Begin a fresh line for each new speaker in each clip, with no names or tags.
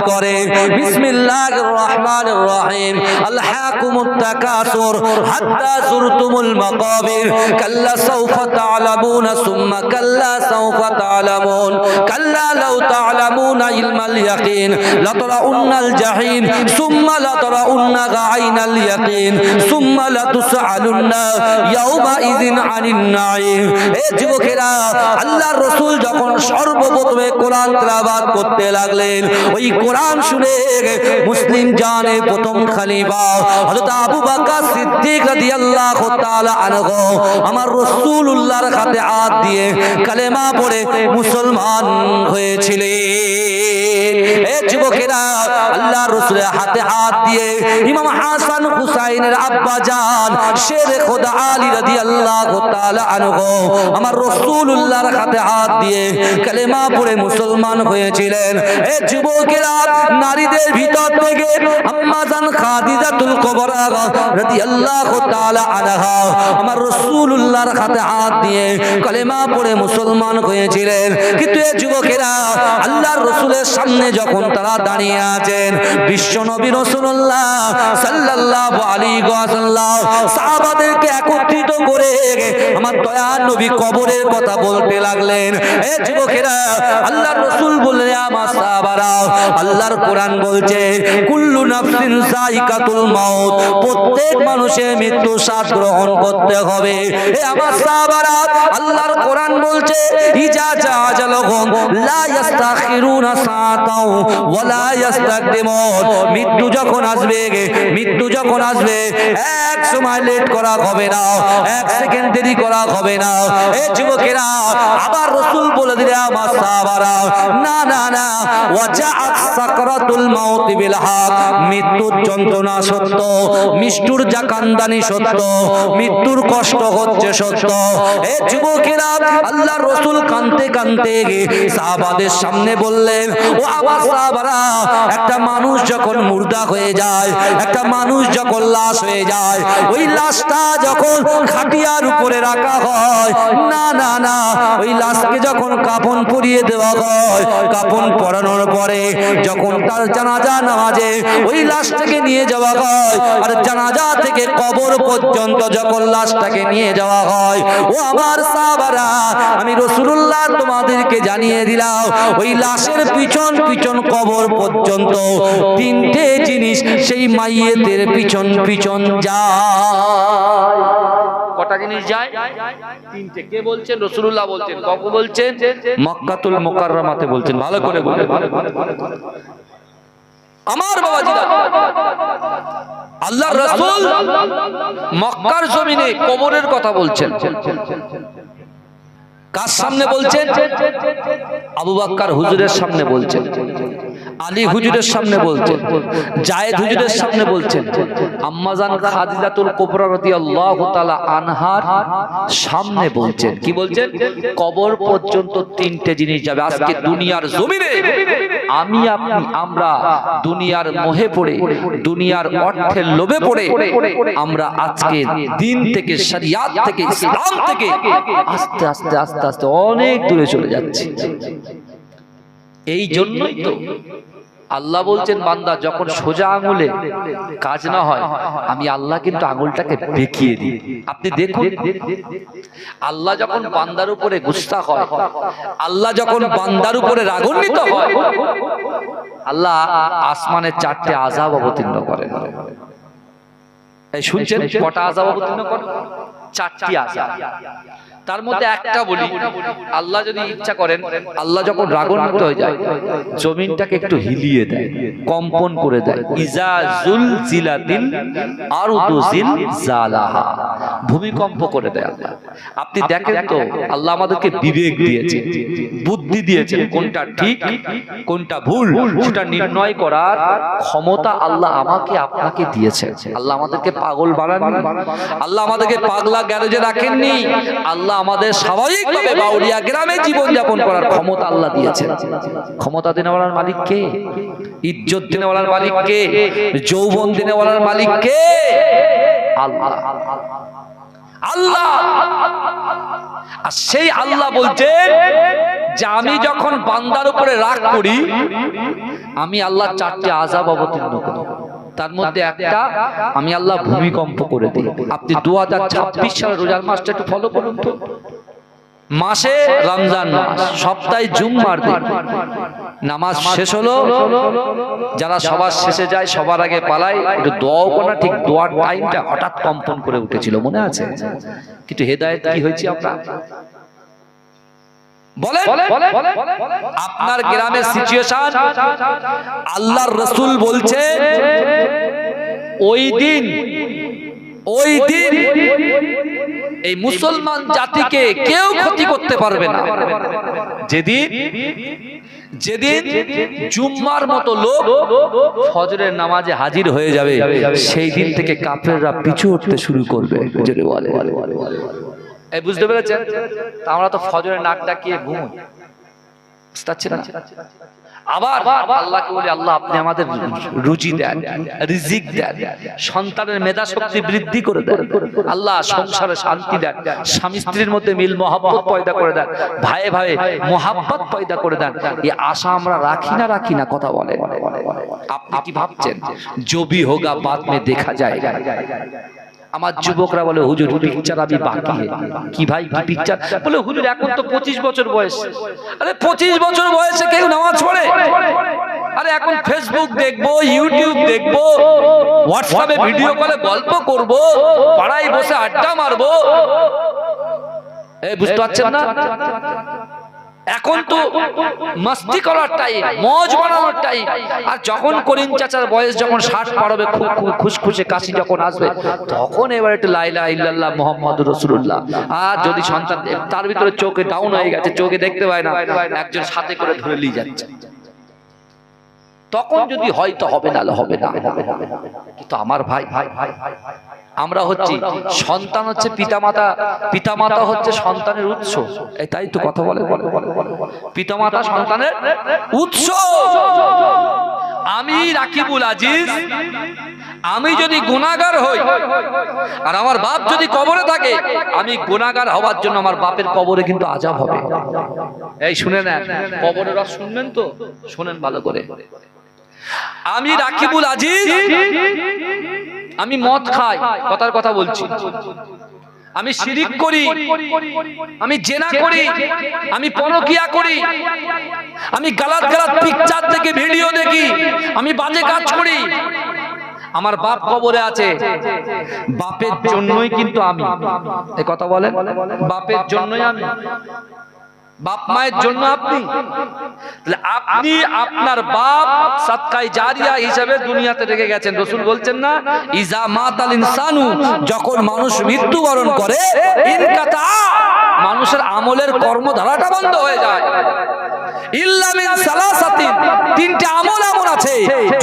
করে বিসমিল্লাহির রহমানির রহিম আলহাকুমুত তাকাসুর হাত্তা যুরতুমুল মাকাবির কাল্লা সাওফা তা'লামুনা সুম্মা কাল্লা সাওফা তা'লামুন কাল্লা লাউ তা'লামুনা ইলমাল ইয়াকিন লাতরাউন্নাল জাহিম সুম্মা লাতরাউন্না আইনাল ইয়াকিন সুম্মা লাতুসআলুন্না ইয়াওমা ইযিন আনিন নাঈম। এ যুবকেরা, আল্লাহর রাসূল যখন সর্বপ্রথমে কোরআন তেলাওয়াত করতে লাগলেন, ওই কোরআন শুনে মুসলিম জানের প্রথম খলিফা হযরত আবু বকর সিদ্দিক রাদিয়াল্লাহু তাআলা আনহু আমার রাসূলুল্লাহর হাতে হাত দিয়ে কালেমা পড়ে মুসলমান হয়েছিলেন। এ যুবকেরা, আল্লাহর রাসূলের হাতে হাত দিয়ে ইমাম হাসান হুসাইনের আব্বা জান শের খোদা আলী রাদিয়াল্লাহু তাআলা আনহু আমার রাসূলুল্লাহর হাতে হাত দিয়ে কালেমা পড়ে মুসলমান হয়েছিলেন। এ যুবকেরা, নারীদের ভিতর থেকে আম্মা জান খাদিজাতুল কুবরা রাদিয়াল্লাহু তাআলা আনহা আমার রাসূলুল্লাহর হাতে হাত দিয়ে কালেমা পড়ে মুসলমান হয়েছিলেন। কিন্তু এই যুবকেরা, আল্লাহর রাসূলের সামনে যখন তারা দাঁড়িয়ে আছেন, বিশ্ব নবী রাসূলুল্লাহ সাল্লাল্লাহু আলাইহি ওয়াসাল্লাম সাহাবাদেরকে একত্রিত করে আমার দয়ার নবী কবরের কথা বলতে লাগলেন। এই যুবকেরা, আল্লাহর রাসূল বললেন, আমার সাহাবারা, আল্লাহর কোরআন বলছে কুল্লু নাফসিন যায়িকাতুল মাউত, প্রত্যেক মানুষের মৃত্যু স্বাদ গ্রহণ করতে হবে। এ আমার সাহাবারা, আল্লাহর কোরআন বলছে ইজা জাআজালহুম লা ইস্তাখিরুনা সাআতাও ওয়া লা ইস্তাকদিমুন, মৃত্যু যখন আসবে, মৃত্যু যখন আসবে এক সময় লেট করা হবে না, এক সেকেন্ড দেরি করা হবে না। এই যুবকেরা, আবার রাসূল বলে দিলেন, আমার সাহাবারা, না না না, ওয়াজাআত সাকরাতুল মাউত বিল হক, মৃত্যুর যন্ত্রণা সত্য, মৃত্যুর জাকান্দানি সত্য, মৃত্যুর কষ্ট হচ্ছে সত্য। এই যুবকেরা, আল্লাহর রাসূল কাঁদতে কাঁদতে সাহাবাদের সামনে বললেন, ও আমার সাহাবারা, একটা মানুষ যখন মুর্দা হয়ে যায়, একটা মানুষ যখন লাশ হয়ে যায়, ওই লাশটা যখন খাটিয়ার উপরে রাখা হয়, না না না, ওই লাশকে যখন কাফন পরিয়ে দেওয়া হয়, কাফন পরানোর পরে যখন তার জানাজা নামাজে ওই লাশটাকে নিয়ে যাওয়া হয়, আর জানাজা থেকে কবর পর্যন্ত যখন লাশটাকে নিয়ে যাওয়া হয়, ও আমার সাহাবারা, আমি রাসূলুল্লাহ তোমাদেরকে জানিয়ে দিলাম, ওই লাশের পিছন পিছন কবর পর্যন্ত তিনটে জিনিস সেই মাইয়েতের পিছন পিছন যায়। কটা জিনিস যায়? তিনটে। কে বলছেন? রাসূলুল্লাহ বলছেন। কখন বলছেন? মক্কাতুল মুকাররমাতে বলছেন। ভালো করে বলুন। আমার বাবাজিরা, আল্লাহর রাসূল মক্কার জমিনে কবরের কথা বলছেন। কার সামনে বলছেন? আবু বকর হুজুরের সামনে বলছেন, আলী হুজুরের সামনে বলছেন, জায়েদ হুজুরের সামনে বলছেন, আম্মা জান খাদিজাতুল কুবরা রাদিয়াল্লাহু তাআলা আনহার সামনে বলছেন। কি বলছেন? কবর পর্যন্ত তিনটে জিনিস যাবে। আজকে দুনিয়ার জমিনে আমি আপনি আমরা দুনিয়ার মোহে পড়ে, দুনিয়ার অর্থের লোভে পড়ে আমরা আজকে দিন থেকে, শরিয়াত থেকে, ইসলাম থেকে আস্তে আস্তে আস্তে আস্তে অনেক দূরে চলে যাচ্ছে। এই জন্যই তো আল্লাহ বলছেন, বান্দা যখন সোজা আঙুলে কাজ না হয়, আমি আল্লাহ কিন্তু আঙুলটাকে বেঁকিয়ে দিই। আপনি দেখুন, আল্লাহ যখন বান্দার উপরে গুস্তাখ হয়, আল্লাহ যখন বান্দার উপরে রাগান্বিত হয়, আল্লাহ আসমানের চারটে আযাব অবতীর্ণ করেন। এই শুনছেন কটা আযাব অবতীর্ণ করেন? চারটি আযাব। তার মধ্যে একটা বলি, আল্লাহ যদি ইচ্ছা করেন, আল্লাহ যখন রাগান্বিত হয়ে যায়, জমিনটাকে একটু হিলিয়ে দেয়, কম্পন করে দেয়। ইজা জুলজিলাতিল আরদু জিলজালাহা, ভূমিকম্প করে দেয় আল্লাহ। আপনি দেখেন তো, আল্লাহ আমাদেরকে বিবেক দিয়েছে, বুদ্ধি দিয়েছে, কোনটা ঠিক কোনটা ভুল সেটা নির্ণয় করার ক্ষমতা আল্লাহ আমাকে আপনাকে দিয়েছে। আল্লাহ আমাদেরকে পাগল বানাননি, আল্লাহ আমাদেরকে পাগলা গ্যারেজে রাখেননি। আল্লাহ আমাদের স্বাভাবিকভাবে বাউরিয়া গ্রামে জীবন যাপন করার ক্ষমতা আল্লাহ দিয়েছেন। ক্ষমতা দেনেওয়ালার মালিক কে? ইজ্জত দেনেওয়ালার মালিক কে? যৌবন দেনেওয়ালার মালিক কে? আল্লাহ। আল্লাহ। আর সেই আল্লাহ বলছেন যে আমি যখন বান্দার উপরে রাগ করি, আমি আল্লাহ 4টি আযাব অবতীর্ণ করি, তার মধ্যে একটা আমি আল্লাহ ভূমিকম্প করে দিই। আপনি 2026 সালের রোজার মাসটা একটু ফলো করুন তো। মাসে রমজান মাস, সপ্তাহে জুম্মার দিন নামাজ শেষ হলো, যারা সবার শেষে যায় সবার আগে পালায়, একটু দোয়াও করা, ঠিক দোয়ার টাইমটা হঠাৎ কম্পন করে উঠেছিল, মনে আছে? কিন্তু হেদায়েত কি হয়েছে আমরা বলেন? আপনার গ্রামের সিচুয়েশন আল্লাহর রাসূল বলছে ওই দিন এই মুসলমান জাতিকে কেউ ক্ষতি করতে পারবে না, যেদিন জুম্মার মতো লোক ফজরের নামাজে হাজির হয়ে যাবে, সেই দিন থেকে কাফেররা পিছু হটতে শুরু করবে। জোরে বলে, এই বুঝতে পেরেছেন? আমরা তো ফজরের নাক ডাকিয়ে ঘুমোই, বুঝতে পারছেন না? আবার আল্লাহকে বলি, আল্লাহ আপনি আমাদের রুজি দেন, রিজিক দেন, সন্তানের মেধা শক্তি বৃদ্ধি করে দেন, আল্লাহ সংসারে শান্তি দেন, স্বামী স্ত্রীর মধ্যে মিল মহব্বত পয়দা করে দেন, ভাইয়ে ভাইয়ে মহব্বত পয়দা করে দেন। এই আশা আমরা রাখি না কথা বলে। আপনি কি ভাবছেন জবি হোগা বাদ মে দেখা যায়গা? আমার যুবকরা বলে হুজুর পিকচার আমি বাকি হে। কি ভাই কি পিকচার? বলে হুজুর এখন তো 25 বছর বয়স। আরে 25 বছর বয়সে কেউ নামাজ পড়ে? আরে এখন ফেসবুক দেখবো, ইউটিউব দেখবো, হোয়াটসঅ্যাপে ভিডিও কলে গল্প করব, পাড়ায় বসে আড্ডা মারবো, এই বুঝতে পারছেন না? এখন তো মস্তি করার টাইম, মজ বানানোর টাইম। আর যখন করিম চাচার বয়স যখন 60 পার হবে, খুব খুশখুশে কাশি যখন আসবে, তখন এবার একটু লা ইলাহা ইল্লাল্লাহ মুহাম্মাদুর রাসূলুল্লাহ। আর যদি সন্তান তার ভিতরে চোখে ডাউন হয়ে গেছে, চোখে দেখতে পায় না, একজন সাথে করে ধরে নিয়ে যাচ্ছে, তখন যদি হয়তো হবে না হবে না। কিন্তু আমার ভাই আমরা হচ্ছি সন্তান, হচ্ছে পিতামাতা, পিতামাতা হচ্ছে সন্তানের উৎস। এটাই তো কথা বলে, পিতামাতা সন্তানের উৎস। আমি রাকিবুল আজিজ, আমি যদি গুনাহগার হই আর আমার বাপ যদি কবরে থাকে, আমি গুনাহগার হওয়ার জন্য আমার বাপের কবরে কিন্তু আযাব হবে। এই শুনে নেন, কবরের রস শুনবেন তো, শুনেন ভালো করে। আমি রাকিবুল আজিজ, আমি মদ খাই, কথার কথা বলছি, আমি শিরিক করি, আমি জেনা করি, আমি পরকিয়া করি, আমি গালাত পিকচার থেকে ভিডিও দেখি, আমি বাজে কাজ করি, আমার বাপ কবরে আছে, বাপের জন্যই কিন্তু আমি, এই কথা বলেন, বাপের জন্যই আমি, বাপ মায়ের জন্য আপনি, আপনি আপনার বাপ সাদকায়ে জারিয়া হিসেবে দুনিয়াতে রেখে গেছেন। রাসূল বলছেন না, ইজা মাতাল ইনসানু, যখন মানুষ মৃত্যুবরণ করে, ইনকাতা, মানুষের আমলের কর্মধারাটা বন্ধ হয়ে যায়। ইল্লা মিন সালাসাতিন, তিনটে আমল এমন আছে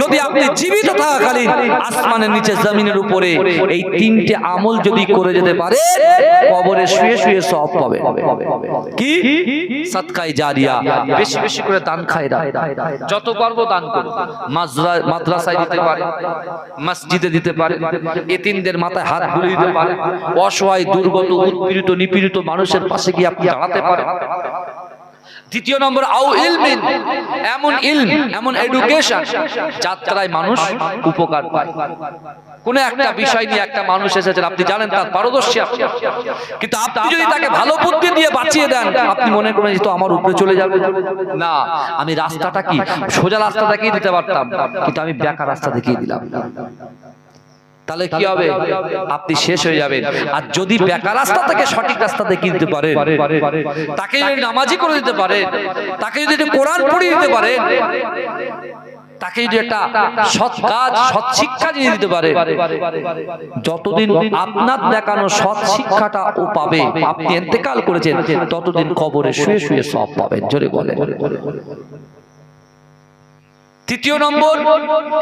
যদি আপনি জীবিত থাকাকালীন আসমানের নিচে জমিনের উপরে এই তিনটে আমল যদি করে যেতে পারে, কবরে শুয়ে শুয়ে সওয়াব পাবে। কি? সাদকায়ে জারিয়া, বেশি বেশি করে দান খায়রা, যত পারবো দান করুন, মাদ্রাসায় দিতে পারে, মসজিদে দিতে পারে, এতিমদের মাথায় হাত বুলিয়ে দিতে পারে, অসহায় দুর্গত উৎপীড়িত নিপীড়িত মানুষের পাশে গিয়ে আপনি দাঁড়াতে পারেন। দ্বিতীয় নম্বর, আও ইলমিন, এমন ইলম, এমন এডুকেশন যার দ্বারাই মানুষ উপকার পায়। কোন একটা বিষয় নিয়ে একটা মানুষ এসেছেন, আপনি জানেন তার পারদর্শী, কিন্তু আপনি যদি তাকে ভালো বুদ্ধি দিয়ে বাঁচিয়ে দেন, আপনি মনে করেন যে তো আমার উপরে চলে যাবে, না, আমি রাস্তাটা কি সোজা রাস্তা দেখিয়ে দিতে পারতাম, কিন্তু আমি বেকার রাস্তা দেখিয়ে দিলাম, তাহলে কি হবে? আপনি শেষ হয়ে যাবেন। আর যদি বেকার রাস্তা থেকে সঠিক রাস্তা দেখিয়ে দিতে পারেন, তাকে যদি নামাজি করে দিতে পারেন, তাকে যদি কোরআন পড়িয়ে দিতে পারেন, তাকে যদি একটা সৎ কাজ, সৎ শিক্ষা দিয়ে দিতে পারে, যতদিন আপনার দেখানো সৎ শিক্ষাটা ও পাবে, আপনি ইন্তেকাল করেছেন, ততদিন কবরে শুয়ে শুয়ে সওয়াব পাবেন। জোরে বলেন। তৃতীয় নম্বর,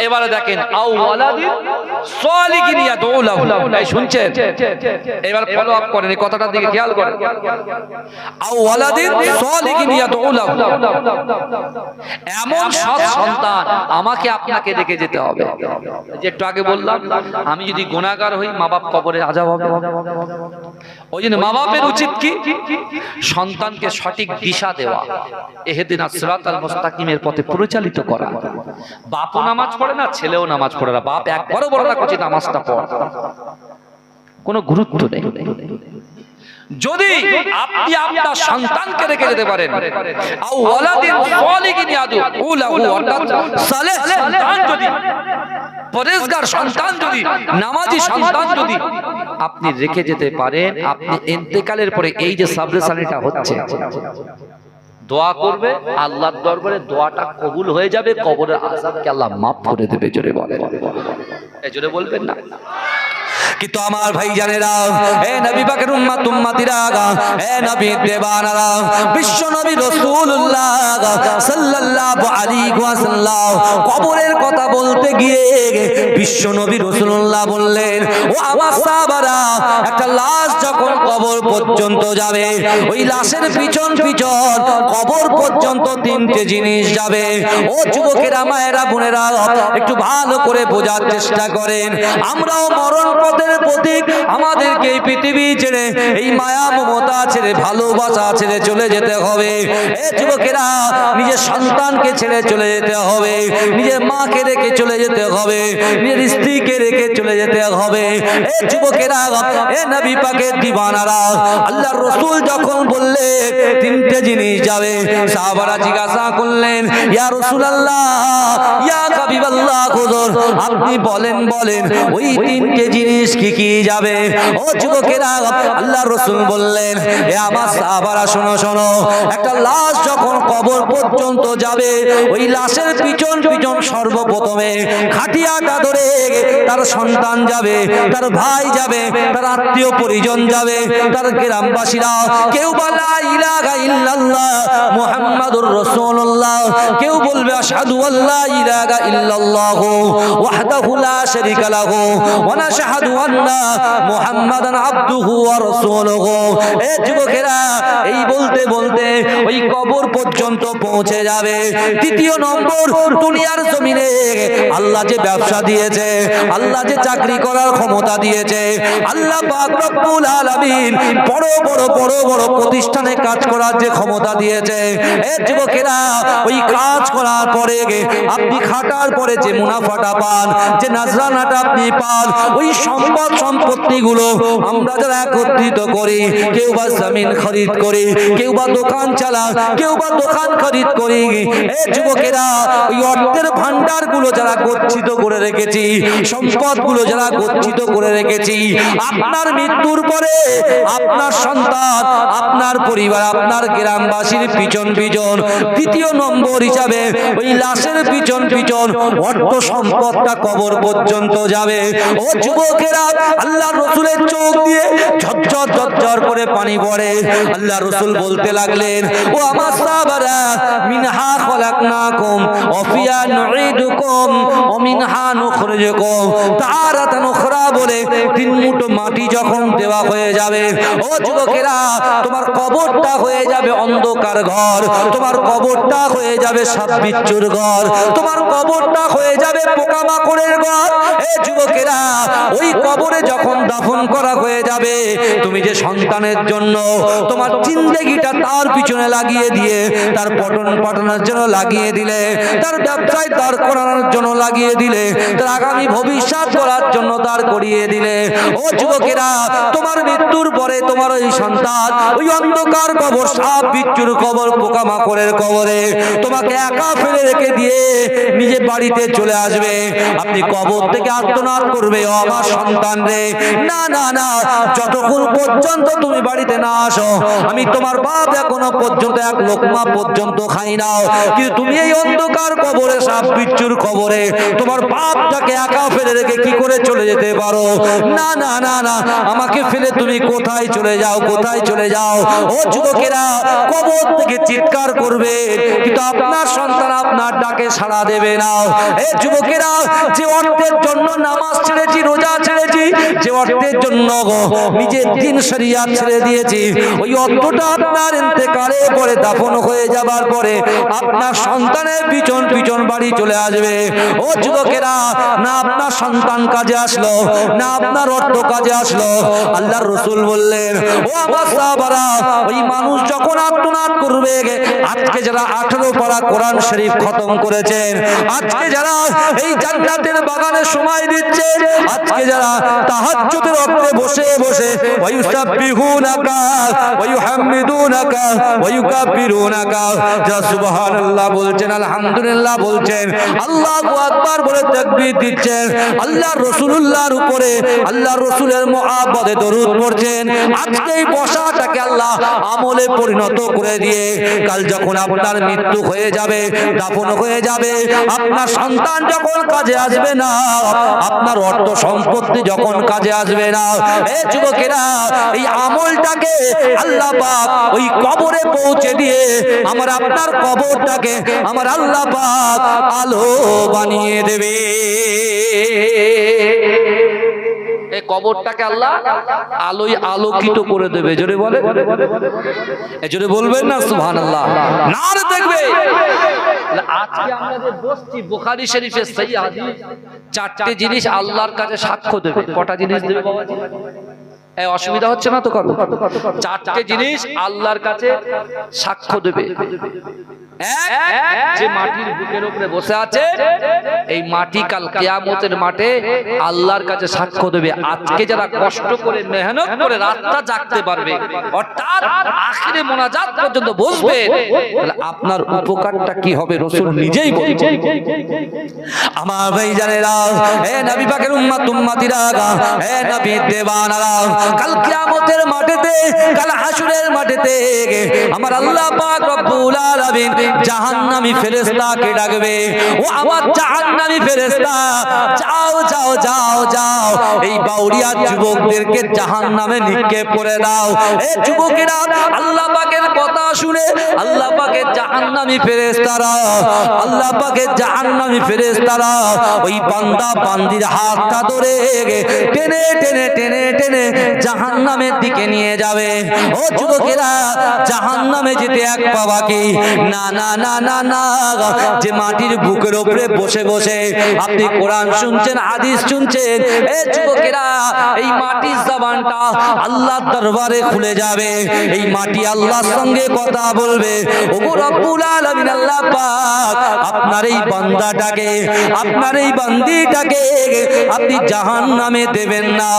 এবারে দেখেন, আও ওয়ালাদিন সালিহিন ইয়াদউ লাহু, এই শুনছেন? এবার ফলো আপ করেন, এই কথাটার দিকে খেয়াল করেন। আও ওয়ালাদিন সালিহিন ইয়াদউ লাহু, এমন সৎ সন্তান আমাকে আপনাকে রেখে যেতে হবে। যে একটু আগে বললাম, আমি যদি গুনাহগার হই, মা বাপ কবরে আযাব হবে। ওই জন্য মা বাপের উচিত কি? সন্তানকে সঠিক দিশা দেওয়া, ইহদিনাস সিরাতাল মুস্তাকিমের পথে পরিচালিত করা। বাপও নামাজ পড়ে না, ছেলেও নামাজ পড়ে না, বাপ একবারও বলে না করছি নামাজটা পড়, কোনো গুরুত্ব নেই। যদি আপনি আপনার সন্তানকে রেখে যেতে পারেন, আও ওয়ালাদিন সালিহিন ইয়াদউ লাহু, অর্থাৎ সালেহ সন্তান যদি, পরেজগার সন্তান যদি, নামাজি সন্তান যদি আপনি রেখে যেতে পারেন, আপনি ইন্তেকালের পরে এই যে সাবরেশনটা হচ্ছে, দোয়া করবে, আল্লাহর দরবারে দোয়াটা কবুল হয়ে যাবে, কবরের আযাবকে আল্লাহ মাফ করে দেবে। জোরে বলেন, এই জোরে বলবেন না। কিন্তু আমার ভাই জানেরা, হে নবী পাকের উম্মত উম্মতিরা, হে নবী দেবানারা, বিশ্ব নবী রাসূলুল্লাহ সাল্লাল্লাহু আলাইহি ওয়াসাল্লাম কবরের কথা বলতে গিয়ে বিশ্ব নবী রাসূলুল্লাহ বললেন, ও আমার সাহাবারা, একটা লাশ যখন কবর পর্যন্ত যাবে, ওই লাশের পিছন পিছন কবর পর্যন্ত তিনটে জিনিস যাবে। ও যুবকেরা, মায়েরা, বোনেরা, একটু ভালো করে বোঝার চেষ্টা করেন। আমরাও মরণ পথের প্রতীক, আমাদেরকে এই পৃথিবী ছেড়ে, এই মায়া মমতা ছেড়ে, ভালোবাসা ছেড়ে চলে যেতে হবে। এ যুবকেরা, নিজের সন্তানকে ছেড়ে চলে যেতে হবে, নিজের মাকে রেখে চলে যেতে হবে, নিজের স্ত্রীকে রেখে চলে যেতে হবে। এ যুবকেরা, এ নবী পাকের দিওয়ানারা, আল্লাহর রাসূল যখন বললেন তিনটে জিনিস যাবে, সাহাবারা জিজ্ঞাসা করলেন, ইয়া রাসূলুল্লাহ, ইয়া হাবিবাল্লাহ, হুজুর আপনি বলেন ওই তিনটে জিনিস কি কি যাবে? ও যুবকেরা, আল্লাহর রাসূল বললেন, এ আমার সাহাবারা শোনো শোনো, একটা লাশ যখন কবর পর্যন্ত যাবে, ওই লাশের পিছন পিছন সর্বপ্রথমে খাটিয়াটা ধরে তার সন্তান যাবে, তার ভাই যাবে, তার আত্মীয় পরিজন যাবে, তার গ্রামবাসীরা। কেউ বলে লা ইলাহা ইল্লাল্লাহ মুহাম্মাদুর রাসূলুল্লাহ, কেউ বলবে আশহাদু আল্লা ইলাহা ইল্লাল্লাহ ওয়াহদাহু লা শারীকা লাহু ওয়া নাশহাদু আন্না মুহাম্মাদান আবদুহু ওয়া রাসূলুহু। এ যুবকেরা, এই বলতে বলতে ওই কবর পর্যন্ত পৌঁছে যাবে। তৃতীয় নম্বর, দুনিয়ার জমিনে আল্লাহ যে ব্যবসা দিয়েছে, আল্লাহ যে চাকরি করার ক্ষমতা দিয়েছে, আল্লাহ পাক রব্বুল আলামিন বড় বড় বড় বড় প্রতিষ্ঠানে কাজ করার যে ক্ষমতা দিয়েছে, এ যুবকেরা, ওই কাজ করার পরে আপনি খাটার পরে যে মুনাফাটা পান, যে নাজরানাটা আপনি পান, ওই সম্পদ সম্পত্তিগুলো আমরা যারা একত্রিত করি, কেউ বা জমিন খরিদ করি, কেউ বা দোকান চালা, কেউ বা দোকান খরিদ করি, এ যুবকেরা, ওই অর্থের ভান্ডারগুলো যারা গচ্ছিত করে রেখেছি, সম্পদগুলো যারা গচ্ছিত করে রেখেছি, আপনার মৃত্যুর পরে আপনার সন্তান, আপনার পরিবার, আপনার গ্রামবাসীর পিছন পিছন তৃতীয় নম্বর হিসাবে ওই লাশের পিছন পিছন অর্থ সম্পদটা কবর পর্যন্ত যাবে। ও যুবকেরা, আল্লাহ রাসূলের চোখ দিয়ে ঝরঝর ঝরঝর করে পানি পড়ে। আল্লাহ রাসূল বলতে লাগলেন, ও আমার সাহাবারা, মিনহা খলাকনাকুম ওয়া ফিহা নুঈদুকুম ওয়া মিনহা নুখরিজুকুম তারাতান উখরা বলে তিন মুঠো মাটি যখন দেওয়া হয়ে যাবে, ও যুবকেরা, তোমার কবরটা হয়ে যাবে অন্ধকার ঘর, তোমার কবরটা হয়ে যাবে সাপ বিচ্ছুর ঘর, তোমার কবরটা হয়ে যাবে পোকামাকড়ের ঘর। এ যুবকেরা, ওই কবরে যখন দাফন করা হয়ে যাবে, তুমি যে সন্তানের জন্য তোমার জিন্দেগিটা তার পিছনে লাগিয়ে দিয়ে, তার পঠন পাঠানোর জন্য লাগিয়ে দিলে, তার ব্যবসায় দাঁড় করানোর জন্য লাগিয়ে দিলে, তার আগামী ভবিষ্যৎ করার জন্য দাঁড় করিয়ে দিলে, ও যুবকেরা, তোমার মৃত্যুর পরে তোমার ওই সন্তান ওই অন্ধকার কবর, সাপ বিচ্ছুর কবর, পোকামাকড়ের কবরে তোমাকে একা ফেলে রেখে দিয়ে নিজে বাড়িতে চলে আসবে। আপনি কবর থেকে আর্তনাদ করবে, ও আমার সন্তান রে, না না না, যতক্ষণ পর্যন্ত তুমি বাড়িতে না আসো, আমি তোমার বাপ এখনো পর্যন্ত এক লোকমা পর্যন্ত খাই না। কিন্তু তুমি এই অন্ধকার কবরে, সাপ বিচ্ছুর কবরে তোমার বাপটাকে একা ফেলে রেখে কি করে চলে যেতে পারো? না না না না, আমাকে ফেলে তুমি কোথায় চলে যাও, কোথায় চলে যাও? ও যুবকেরা, কবর থেকে চিৎকার করবে, কিন্তু আপনার সন্তান আপনার ডাকে সাড়া দেবে না। এ যুবকেরা, যে অর্থের জন্য নামাজ ছেড়েছি, রোজা ছেড়েছি, যে অর্থের জন্য নিজের দিন শরিয়াত ছেড়ে দিয়েছি, ওই অর্থটা আপনার ইন্তেকালের পরে দাফন হয়ে যাবার পরে আপনার সন্তানের পিছন পিছন বাড়ি চলে আসবে। ও যুবকেরা, না আপনার সন্তান কাজে আসলো, না আপনার অর্থ কাজে আসলো। আল্লাহর রাসূল বললেন, ও আমার সাহাবারা, ওই মানুষ যখন আত্মনাদ করবে, আজকে যারা 18 পারা কোরআন শরীফ খতম করেছেন, আজকে যারা এই জান্নাতের বাগানে সময় দিচ্ছে, আজকে যারা তাহাজ্জুদের ওয়াক্তে বসে বসে ওয়ায়ুসাব্বিহুনাকা ওয়ায়ুহাম্মিদুনাকা ওয়ায়ুকাব্বিরুনাকা, যারা সুবহানাল্লাহ বলছেন, আলহামদুলিল্লাহ বলছেন, আল্লাহু আকবার বলে তাকবীর দিচ্ছেন, আল্লাহর রাসূলুল্লাহর উপরে আল্লাহর রাসূলের মুহাব্বতে দরুদ পড়ছেন, আজকে এই বসাটাকে আল্লাহ আমলে পরিণত করে দিয়ে কাল যখন আপনার মৃত্যু হয়ে যাবে, দাফন হয়ে যাবে, আপনার সন্তান যখন কাজে আসবে না, আপনার অর্থ সম্পত্তি যখন কাজে আসবে না, এই যুবকেরা, এই আমলটাকে আল্লাহ পাক ওই কবরে পৌঁছে দিয়ে আমার আপনার কবরটাকে আমার আল্লাহ পাক আলো বানিয়ে দেবে। এই কবরটাকে আল্লাহ আলোয় আলোকিত করে দেবে। জোরে বলে, জোরে বলবেন না সুবহানাল্লাহ, নারে দেখবে। আজকে আমরা যে বসছি, বুখারী শরীফের সহিহ হাদিস, 4টে জিনিস আল্লাহর কাছে সাক্ষ্য দেবে। কটা জিনিস দেবে বাবাজি? এই অসুবিধা হচ্ছে না তো? করো, 4টে জিনিস আল্লাহর কাছে সাক্ষ্য দেবে। এক, যে মাটির বুকের উপরে বসে আছে, এই মাটি কাল কিয়ামতের মাঠে আল্লাহর কাছে সাক্ষ্য দেবে। আজকে যারা কষ্ট করে মেহনত করে রাতটা জাগতে পারবে, অর্থাৎ আখিরে মোনাজাত পর্যন্ত বসবে, তাহলে আপনার উপকারটা কি হবে রাসূল নিজেই বলছেন। আমার ভাইজানেরা, হে নবী পাকের উম্মত উম্মতিরা, হে নবী দেওয়ানারা, কাল কিয়ামতের মাঠেতে, কাল হাসরের মাঠেতে আমার আল্লাহ পাক রব্বুল আলামিন জাহান্নামী ফেরেশতাকে ডাকবে, ও আমার জাহান্নামী ফেরেশতা, যাও যাও যাও যাও, এই বাউরিয়া যুবকদেরকে জাহান্নামে নিক্ষেপ করে দাও। এই যুবকেরা, আল্লাহ পাকের কথা শুনে আল্লাহ পাকের জাহান্নামী ফেরেশতারা, আল্লাহ পাকের জাহান্নামী ফেরেশতারা ওই বান্দা বান্দির হাতটা ধরে টেনে টেনে টেনে টেনে জাহান্নামের দিকে নিয়ে যাবে। ও যুবকেরা, জাহান্নামে যেতে এক পা বাকি না, না না না না। যে মাটির বুকের উপরে বসে বসে আপনি কোরআন শুনছেন, হাদিস শুনছেন, এই যুবকেরা, এই মাটির জবানটা আল্লাহর দরবারে খুলে যাবে। এই মাটি আল্লাহর সঙ্গে কথা বলবে, ওগো রব্বুল আলামিন আল্লাহ পাক, আপনার এই বান্দাটাকে, আপনার এই বান্দিটাকে আপনি জাহান্নামে দেবেন না,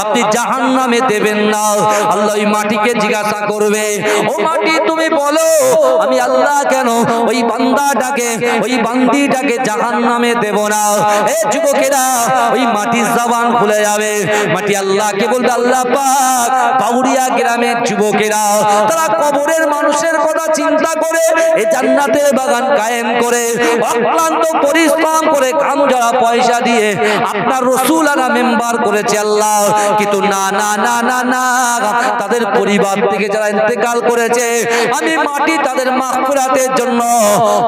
আপনি জাহান্নামে দেবেন না। আল্লাহ ওই মাটিকে জিজ্ঞাসা করবে, ও মাটি তুমি বলো, আমি আল্লাহ কেন ওই বান্দাটাকে, ওই বান্দিটাকে জাহান্নামে দেব না? এই যুবকেরা, ওই মাটির জবান খুলে যাবে। মাটি আল্লাহকে বলবে, আল্লাহ পাক, বাউরিয়া গ্রামের যুবকেরা তারা কবরের মানুষের কথা চিন্তা করে এই জান্নাতের বাগান কায়েম করে অক্লান্ত পরিশ্রম করে কাম জড়া পয়সা দিয়ে আপনার রাসূল আলা মেম্বার করেছে আল্লাহ, কিন্তু না না না না না, তাদের পরিবার থেকে যারা ইন্তেকাল করেছে, আমি মাটি তাদের মাগফিরাতের জন্য,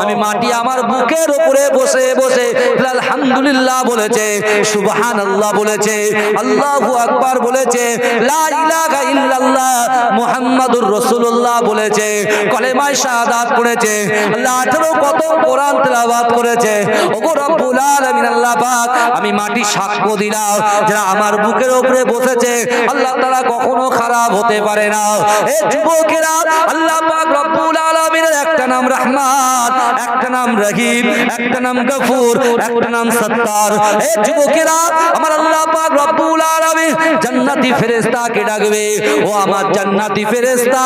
আমি মাটি আমার বুকের উপরে বসে বসে আলহামদুলিল্লাহ বলেছে, সুবহানাল্লাহ বলেছে, আল্লাহু আকবার বলেছে, লা ইলাহা ইল্লাল্লাহ মুহাম্মাদুর রাসূলুল্লাহ বলেছে, কলেমায়ে শাহাদাত পড়েছে, আল্লাহ 18 কত কোরআন তেলাওয়াত করেছে। ওগো রব্বুল আলামিন আল্লাহ পাক, আমি মাটি সাক্ষ্য দিলাম, যারা আমার বুকের উপরে বসেছে আল্লাহ তাআলা কখনো খারাপ হতে পারে না। এই যুবকেরা, আল্লাহ পাক রব্বুল আলামিনের একটা নাম রহমান, একটা নাম রহিম, একটা নাম গফুর, একটা নাম সত্তার। এই যুবকেরা, আমার আল্লাহ পাক রব্বুল আলামিন জান্নাতি ফেরেশতাকে ডাকবে, ও আমার জান্নাতি ফেরেশতা,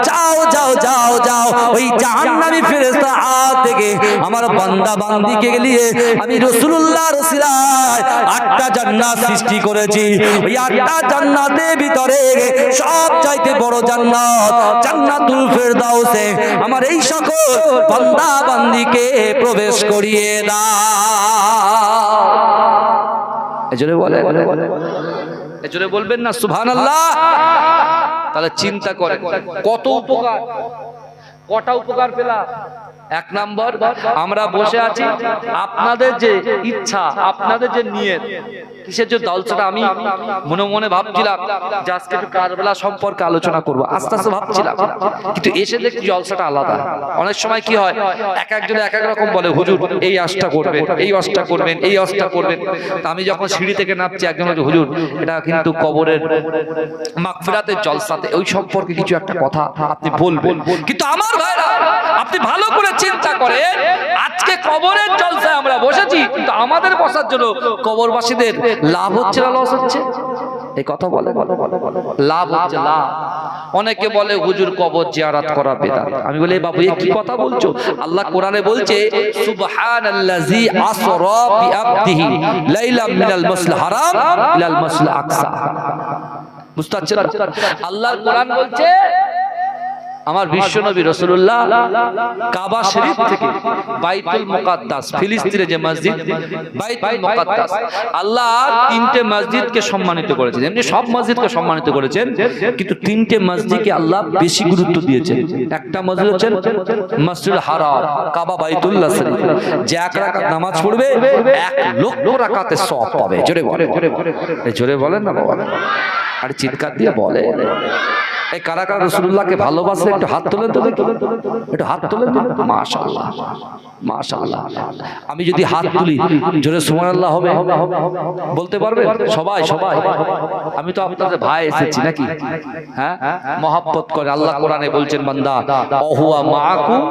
যাও যাও যাও যাও, ওই জাহান্নামী ফেরেশতা হাত থেকে আমার বান্দা বান্দিকে নিয়ে আমি রাসূলুল্লাহর ওসিলায় 8টা জান্নাত সৃষ্টি করেছি। ওই 8টা জান্নাতের ভিতরে সবচাইতে বড় জান্নাত জান্নাতুল ফেরদাউসে আমার এই সকল বান্দা বান্দিকে প্রবেশ করিয়ে দাও। এজন্য বলে, এজন্য বলবেন না সুবহানাল্লাহ। তাহলে চিন্তা করেন কত উপকার, কটা উপকার পেলাম। এক নম্বর, আমরা বসে আছি, আপনাদের যে ইচ্ছা, আপনাদের যে নিয়ত, কিসের যে জলসাটা, আমি মনে মনে ভাবছিলাম যে আজকে একটু কারবালা সম্পর্কে আলোচনা করবো, আস্তে আস্তে ভাবছিলাম, কিন্তু এসে দেখছি জলসাটা আলাদা। অনেক সময় কি হয়, এক একজন এক এক রকম বলে, হুজুর এই আশটা করবেন, এই অসটা করবেন, এই অসটা করবেন। আমি যখন সিঁড়ি থেকে নামছি, একজন বলছে হুজুর এটা কিন্তু কবরের মাগফিরাতের জলসাতে ওই সম্পর্কে কিছু একটা কথা আপনি বলবেন। কিন্তু আমার ভাইরা, আপনি ভালো করে চিন্তা করেন, আজকে কবরের জলসায় আমরা বসেছি, কিন্তু আমাদের বসার জন্য কবরবাসীদের লাভ হচ্ছে না লস হচ্ছে? এই কথা বলে, লাভ হচ্ছে লাভ। অনেকে বলে হুজুর কবর জিয়ারত করা বিদআত। আমি বলি বাবু এ কি কথা বলছো? আল্লাহ কোরআনে বলছে সুবহানাল্লাযী আসরা বিআবদিহি লাইলাম মিনাল মাসজিদিল হারাম ইলাল মাসজিদিল আকসা। বুঝতে পারছেন? আল্লাহর কোরআন বলছে আমার বিশ্বনবী রাসূলুল্লাহ কাবা শরীফ থেকে বাইতুল মুকাদ্দাস, ফিলিস্তিনের যে মসজিদ বাইতুল মুকাদ্দাস, আল্লাহ তিনটে মসজিদকে সম্মানিত করেছেন। এমনি সব মসজিদকে সম্মানিত করেছেন, কিন্তু তিনটে মসজিদকে আল্লাহ বেশি গুরুত্ব দিয়েছেন। একটা মসজিদ হচ্ছে মসজিদুল হারাম, কাবা বাইতুল্লাহ শরীফ, যে এক রাকাত নামাজ পড়বে 1,00,000 রাকাতের সওয়াব পাবে। জোরে বলে, জোরে বলেন না বাবা, আর চিৎকার দিয়ে বলে। এই কারা কারা রাসূলুল্লাহকে ভালোবাসে একটু হাত তোলেন তো দেখি, একটু হাত তোলেন তো। মাশাআল্লাহ, মাশাআল্লাহ। আমি যদি হাত তুলি জোরে সুবহানাল্লাহ হবে? বলতে পারবেন সবাই? সবাই? আমি তো আপনাদের ভাই এসেছি নাকি? হ্যাঁ, মহব্বত করে। আল্লাহ কোরআনে বলছেন বান্দা ওহুয়া মাআকুম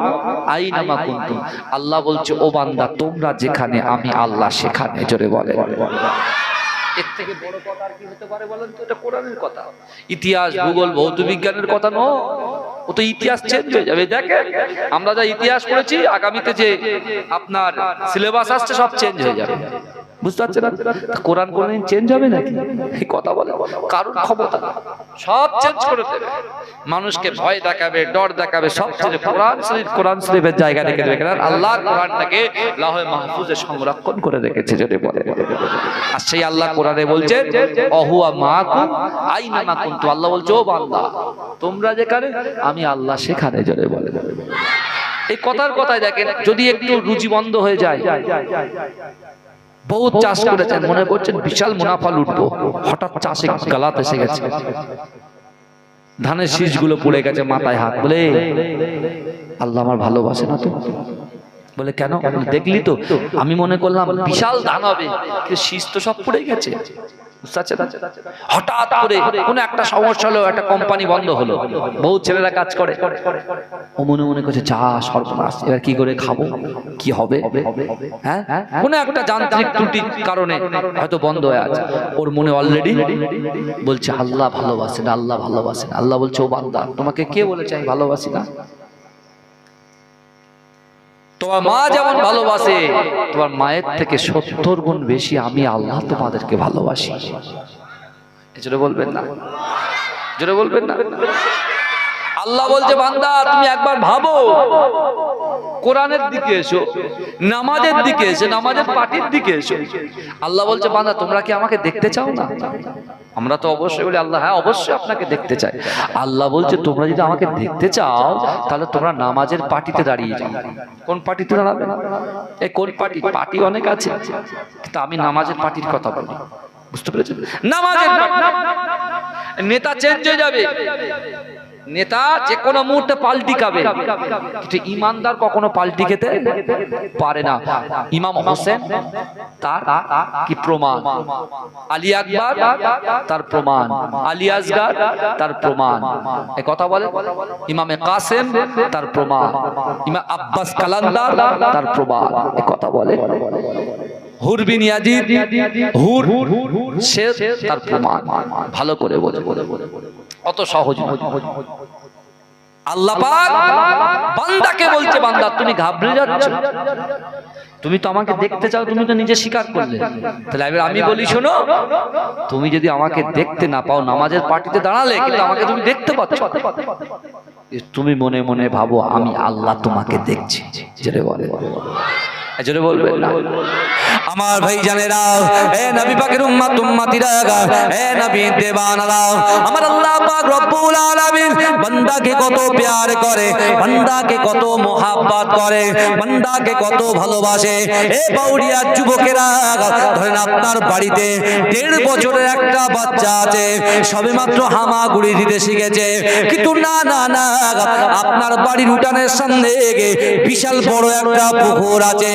আইনামা কুনতুম। আল্লাহ বলছে ও বান্দা তোমরা যেখানে আমি আল্লাহ সেখানে। জোরে বলে। এর থেকে বড় কথা আর কি হতে পারে বলেন তো? এটা কোরআনের কথা। ইতিহাস, ভূগোল, ভৌত বিজ্ঞানের কথা নয়। ও তো ইতিহাস চেঞ্জ হয়ে যাবে। দেখেন আমরা যা ইতিহাস পড়েছি, আগামীতে যে আপনার সিলেবাস আসছে সব চেঞ্জ হয়ে যাবে। বুঝতে পারছেন? কোরআন কোনদিন চেঞ্জ হবে নাকি? এই কথা বলে কারণ ক্ষমতা সব চেঞ্জ করে দেবে। মানুষকে ভয় দেখাবে, ডর দেখাবে, সব ছেড়ে কোরআন শরীফের জায়গা রেখে দেবে। কারণ আল্লাহ কোরআনটাকে লাহে মাহফুজে সংরক্ষণ করে রেখেছে। যদি বলে, আর সেই আল্লাহ কোরআনে বলছে ওহুয়া মাআকুম আইনামা কুনতুম। আল্লাহ বলছে ও বান্দা তোমরা যেখানে আমি আল্লাহ সেখানে। জোরে বলে। এই কথার কথায় দেখেন, যদি একটু রুচি বন্ধ হয়ে যায়, বহুত চাষ করেছেন, মনে করছেন বিশাল মুনাফা লুটবো, হঠাৎ চাষে গালাত এসে গেছে, ধানের শীষগুলো পড়ে গেছে, মাথায় হাত, বলে আল্লাহ আমার ভালোবাসে না তো? বলে কেন? দেখলি তো, আমি মনে করলাম বিশাল ধান হবে, শীষ তো সব পড়ে গেছে। হঠাৎ করে কোন একটা সমস্যা হলো, একটা কোম্পানি বন্ধ হলো, বহু ছেলেরা কাজ করে, ও মনে মনে করছে যা সর্বনাশ, এবার কি করে খাবো, কি হবে? হ্যাঁ, কোন একটা যান্ত্রিক ত্রুটির কারণে হয়তো বন্ধ হয়ে আছে। ওর মনে অলরেডি বলছে আল্লাহ ভালোবাসেন, আল্লাহ ভালোবাসেন। আল্লাহ বলছে ও বান্দা তোমাকে কে বলেছে আমি ভালোবাসি না? তোমার মা যেমন ভালোবাসে, তোমার মায়ের থেকে 70 গুণ বেশি আমি আল্লাহ তোমাদেরকে ভালোবাসি। জোরে বলবেন না? জোরে বলবেন না? আল্লাহ বলছে বান্দা তুমি একবার ভাবো, কোরআনের দিকে এসো, নামাজের দিকে এসো, নামাজের পাটির দিকে এসো। আল্লাহ বলছে বান্দা তোমরা কি আমাকে দেখতে চাও না? আমরা তো অবশ্যই বলি আল্লাহ হ্যাঁ অবশ্যই আপনাকে দেখতে চাই। আল্লাহ বলছে তোমরা যদি আমাকে দেখতে চাও তাহলে তোমরা নামাজের পাটিতে দাঁড়িয়ে যাও। কোন পাটিতে দাঁড়াবে? এই কোন পাটি? পাটি অনেক আছে, কিন্তু আমি নামাজের পাটির কথা বলি। বুঝতে পেরেছেন? নামাজের পাটি। নেতা চেঞ্জ হয়ে যাবে, নেতা যে কোনো মুহূর্তে পাল্টি খাবে, কিন্তু ইমানদার কখনো পাল্টি খেতে পারে না। ইমাম হোসেন তার কি প্রমাণ, আলী আকবর তার প্রমাণ, আলী আসগার তার প্রমাণ। এই কথা বলে ইমামে কাসেম তার প্রমাণ, ইমাম আব্বাস কালান্দার তার প্রমাণ। এই কথা বলে হুর বিন ইয়াজিদ, হুর সে তার প্রমাণ। ভালো করে বলে, অত সহজ নয়। আল্লাহ পাক বান্দাকে বলছে বান্দা তুমি ঘাবড়ে যাচ্ছ, তুমি তো আমাকে দেখতে চাও, তুমি তো নিজে স্বীকার করলে। তাহলে এবার আমি বলি শোনো, তুমি যদি আমাকে দেখতে না পাও, নামাজের পাটিতে দাঁড়ালে কিন্তু আমাকে তুমি দেখতে পাচ্ছ, তুমি মনে মনে ভাবো আমি আল্লাহ তোমাকে দেখছি। জোরে বলে, জোরে বলবেন না? আমার ভাই জানেরা, এ নবী পাকের উম্মত উম্মতিরা, এ নবী দেবানারা, আমার আল্লাহ পাক রব্বুল আলামিন বান্দাকে কত প্যার করে, বান্দাকে কত মোহাব্বত করে, বান্দাকে কত ভালোবাসে। এ বাউরিয়া যুবকেরা, ধরেন আপনার বাড়িতে 1.5 বছরের একটা বাচ্চা আছে, সবেমাত্র হামাগুড়ি দিতে শিখেছে, কিন্তু না না না, আপনার বাড়ির উঠানের সামনে বিশাল বড় একটা পুকুর আছে।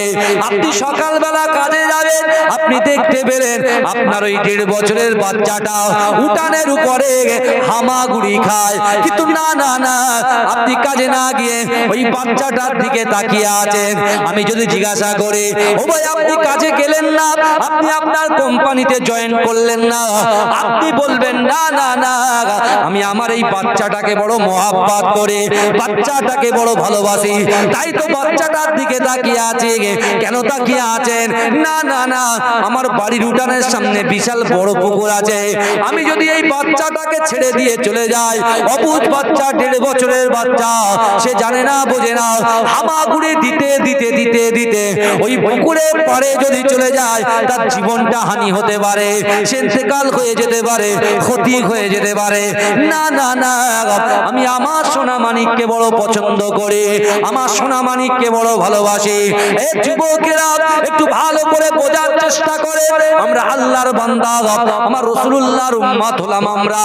আপনি সকালবেলা কাজে যাবেন, আপনি দেখতে পেলেন আপনার ওই 1.5 বছরের বাচ্চাটা উঠানের উপরে হামাগুড়ি খায়, কিন্তু না না না, আপনি কাজে না গিয়ে ওই বাচ্চাটার দিকে তাকিয়ে আছেন। আমি যদি জিজ্ঞাসা করি, ও ভাই আপনি কাজে গেলেন না, আপনি আপনার কোম্পানিতে জয়েন করলেন না, আপনি বলবেন না না না, আমি আমার এই বাচ্চাটাকে বড় মোহাব্বত করি, বাচ্চাটাকে বড় ভালোবাসি, তাই তো বাচ্চাটার দিকে তাকিয়ে আছে। কেন তাকিয়ে আছেন? না না না, আমার বাড়ির উঠানের সামনে বিশাল বড় পুকুর আছে, আমি যদি এই বাচ্চাটাকে ছেড়ে দিয়ে চলে যাই, অবুঝ বাচ্চা 1.5 বছরের বাচ্চা, সে জানে না বোঝে না, হামাগুড়ি দিতে দিতে দিতে দিতে ওই পুকুরের পাড়ে যদি চলে যায়, তার জীবনটা হানি হতে পারে, সে ইন্তেকাল হয়ে যেতে পারে, ক্ষতি হয়ে যেতে পারে। না না না, আমি আমার সোনা মানিককে বড় পছন্দ করি, আমার সোনা মানিককে বড় ভালোবাসি। এই যুবকেরা একটু ভালো করে বোঝার চেষ্টা করে, আমরা আল্লাহর বান্দা, আমার রাসূলুল্লাহর উম্মত হলাম আমরা,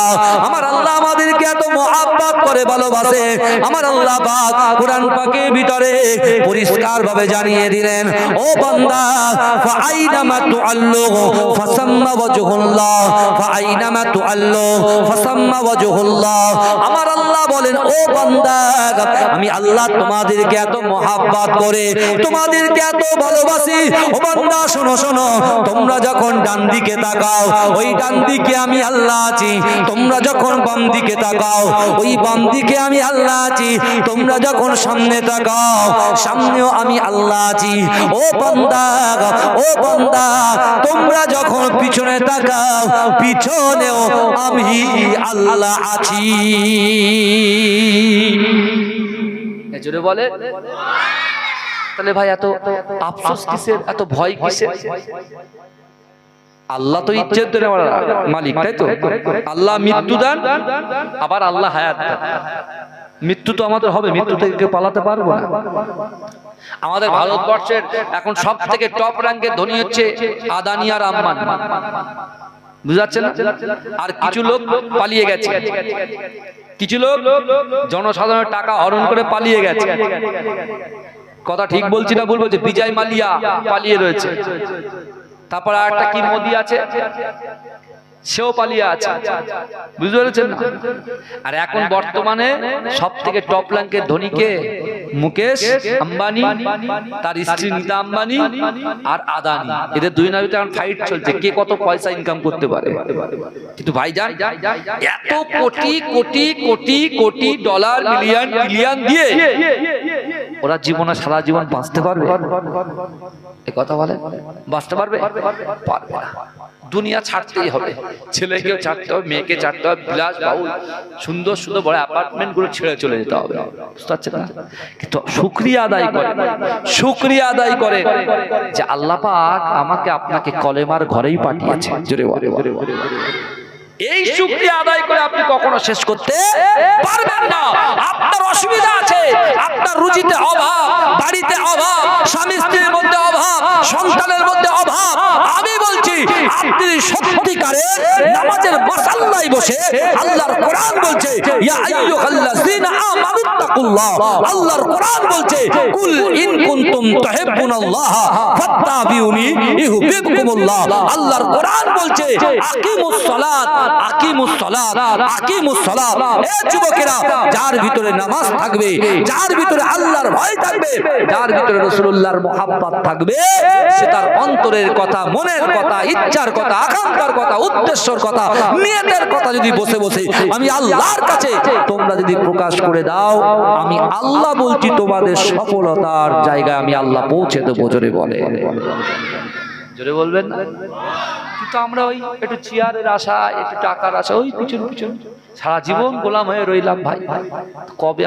আমার আল্লাহ আমাদেরকে এত মহব্বত করে ভালোবাসে। আমার আল্লাহ পাক কোরআন পাকের ভিতরে পরিষ্কার ভাবে জানিয়ে দিলেন, ও বান্দা, ফাআইনামা তুআল্লু ফাসাম্মা ওয়াজহুল্লাহ, ফাআইনামা তুআল্লু ফাসাম্মা ওয়াজহুল্লাহ। আমার আল্লাহ বলেন, ও বান্দা, আমি আল্লাহ তোমাদেরকে এত মহব্বত করে, তোমাদেরকে এত ভালোবাসি। ও বান্দা শোনো শোনো, তোমরা যখন ডান দিকে তাকাও, ওই ডান দিকে আমি আল্লাহ আছি, তোমরা যখন বাম দিকে তাকাও, ওই বাম দিকে আমি আল্লাহ আছি, তোমরা যখন সামনে তাকাও, সামনেও আমি আল্লাহ আছি। ও বান্দা, ও বান্দা, তোমরা যখন পিছনে তাকাও, পিছনেও আমি আল্লাহ আছি। জোরে বলে। তাহলে ভাই এত আফসোস কিসের, এত ভয় কিসের? আল্লাহ তো ইজ্জত দেন আমার মালিক, তাই তো? আল্লাহ মৃত্যু দেন, আবার আল্লাহ হায়াত দেন। মৃত্যু তো আমাদের হবে, মৃত্যু থেকে পালাতে পারবো না। আমাদের ভারতবর্ষের এখন সব থেকে টপ র্যাঙ্কের ধনী হচ্ছে আদানি আর আম্বানি, বুঝাচ্ছেন? আর কিছু লোক পালিয়ে গেছে, কিছু লোক জনসাধারণের টাকা হরণ করে পালিয়ে গেছে। কথা ঠিক বলছি না ভুল বলছি? বিজয় মালিয়া পালিয়ে রয়েছে, তারপর আর একটা কি মোদি আছে, সেও পালিয়ে আছে, বুঝতে পেরেছেন? আর এখন বর্তমানে সব থেকে টপ র্যাঙ্কের ধনীকে মুকেশ আম্বানি, তার স্ত্রী নীতা আম্বানি আর আদানি, এদের দুই নামে এখন ফাইট চলছে, কে কত পয়সা ইনকাম করতে পারে। কিন্তু ভাইজান, এত crore crore crore crore dollar, million billion দিয়ে ওরা জীবনে সারা জীবন বাঁচতে পারবে? এই কথা বলে, বাঁচতে পারবে? পারবে না। দুনিয়া ছাড়তেই হবে, ছেলেকেও ছাড়তে হবে, মেয়েকে ছাড়তে হবে, বিলাস বাহুল সুন্দর সুন্দর বড় অ্যাপার্টমেন্ট গুলো ছেড়ে চলে যেতে হবে, বুঝতে পারছেন না? কিন্তু শুকরিয়া আদায় করে, শুকরিয়া আদায় করে যে আল্লাহ পাক আমাকে আপনাকে কলেমার ঘরেই পাঠিয়েছে। জোরে বলে। এই শুকরিয়া আদায় করে আপনি কখনো শেষ করতে পারবেন না। আপনার অসুবিধা আছে, আপনার রুজিতে অভাব, বাড়িতে অভাব, স্বামী স্ত্রীর মধ্যে অভাব, সন্তানের মধ্যে অভাব, আমি বলছি আপনি সত্যিকারের নামাজের মাসাল্লায় বসে আল্লাহর কোরআন বলছে, ইয়া আইয়ুহাল্লাযীনা আমানু তাকুল্লাহ, আল্লাহর কোরআন বলছে, কুল ইন কুনতুম তুহিব্বুনাল্লাহ ফাত্তাবিউনি ইউহিব্বুকুমুল্লাহ। আল্লাহর কোরআন বলছে, আকিমুস সালাত, আকিমুস সালাত, আকিমুস সালাত। এ যুবকেরা, যার ভিতরে নামাজ থাকবে, যার ভিতরে আল্লাহর ভয় থাকবে, যার ভিতরে রাসূলুল্লাহর মুহাব্বত থাকবে, সে তার অন্তরের কথা, মনের কথা, ইচ্ছার কথা, আকাঙ্ক্ষার কথা, উদ্দেশ্যের কথা, নিয়তের কথা যদি বসে বসে আমি আল্লাহর কাছে তোমরা যদি প্রকাশ করে দাও, আমি আল্লাহ বলছি তোমাদের সফলতার জায়গায় আমি আল্লাহ পৌঁছে দেবো। জোরে বলে, জোরে বলবেন না? কিন্তু আমরা ওই একটু চেয়ারের আশা, একটু টাকার আশা, ওই পিছন পিছন সারা জীবন গোলাম হয়ে রইলাম। ভাই কবে